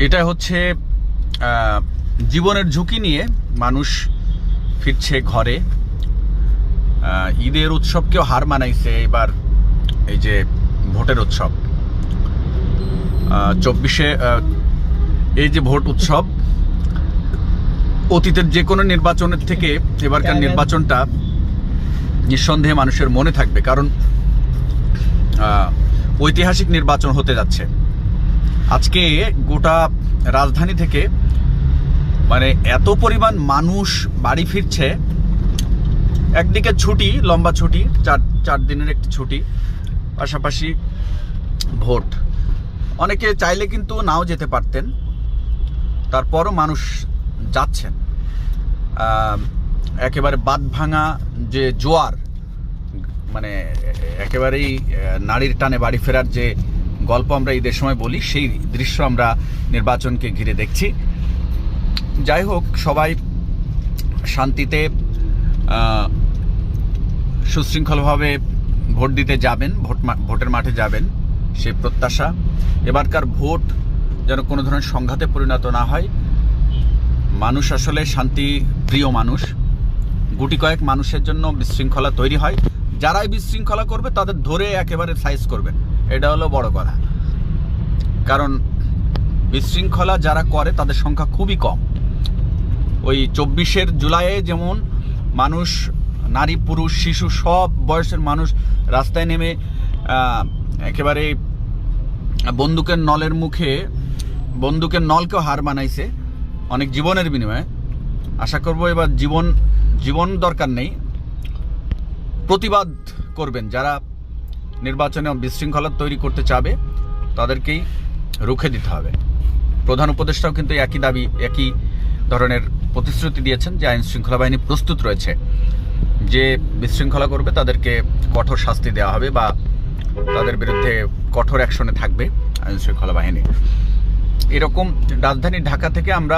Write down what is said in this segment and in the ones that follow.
এটা হচ্ছে জীবনের ঝুঁকি নিয়ে মানুষ ফিরছে ঘরে। ঈদের উৎসবকেও হার মানাইছে এবার এই যে ভোটের উৎসব। 24-এ এই যে ভোট উৎসব, অতীতের যে কোনো নির্বাচনের থেকে এবারকার নির্বাচনটা নিঃসন্দেহে মানুষের মনে থাকবে, কারণ ঐতিহাসিক নির্বাচন হতে যাচ্ছে। আজকে গোটা রাজধানী থেকে মানে এত পরিমাণ মানুষ বাড়ি ফিরছে, একদিকে ছুটি, লম্বা ছুটি, চার দিনের একটি ছুটি, পাশাপাশি ভোট। অনেকে চাইলে কিন্তু নাও যেতে পারতেন, তারপরও মানুষ যাচ্ছেন। একেবারে বাঁধ ভাঙা যে জোয়ার, মানে একেবারেই নারীর টানে বাড়ি ফেরার যে গল্প আমরা ঈদের সময় বলি, সেই দৃশ্য আমরা নির্বাচনকে ঘিরে দেখছি। যাই হোক, সবাই শান্তিতে সুশৃঙ্খলভাবে ভোট দিতে যাবেন, ভোটের মাঠে যাবেন, সেই প্রত্যাশা। এবারকার ভোট যেন কোনো ধরনের সংঘাতে পরিণত না হয়। মানুষ আসলে শান্তি প্রিয় মানুষ। গুটি কয়েক মানুষের জন্য বিশৃঙ্খলা তৈরি হয়। যারাই বিশৃঙ্খলা করবে তাদের ধরে একেবারে সাইজ করবেন, এটা হলো বড় কথা। কারণ বিশৃঙ্খলা যারা করে তাদের সংখ্যা খুবই কম। ওই 24 জুলাইয়ে যেমন মানুষ, নারী পুরুষ শিশু সব বয়সের মানুষ রাস্তায় নেমে একেবারে বন্দুকের নলের মুখে, বন্দুকের নলকেও হার বানাইছে অনেক জীবনের বিনিময়ে। আশা করব এবার জীবন দরকার নেই, প্রতিবাদ করবেন। যারা নির্বাচনে বিশৃঙ্খলা তৈরি করতে চাবে তাদেরকেই রুখে দিতে হবে। প্রধান উপদেষ্টাও কিন্তু একই দাবি, একই ধরনের প্রতিশ্রুতি দিয়েছেন যে আইন শৃঙ্খলা বাহিনী প্রস্তুত রয়েছে, যে বিশৃঙ্খলা করবে তাদেরকে কঠোর শাস্তি দেওয়া হবে বা তাদের বিরুদ্ধে কঠোর অ্যাকশনে থাকবে আইন শৃঙ্খলা বাহিনী। এরকম রাজধানী ঢাকা থেকে আমরা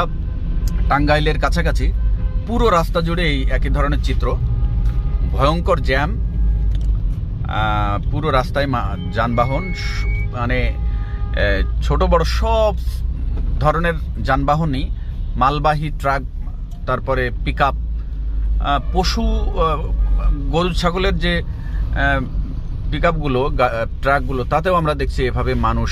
টাঙ্গাইলের কাছাকাছি পুরো রাস্তা জুড়েই একই ধরনের চিত্র। ভয়ঙ্কর জ্যাম, পুরো রাস্তায় যানবাহন, মানে ছোট বড় সব ধরনের যানবাহনই, মালবাহী ট্রাক, তারপরে পিকআপ, পশু গরু ছাগলের যে পিকআপগুলো, ট্রাকগুলো, তাতেও আমরা দেখছি এভাবে মানুষ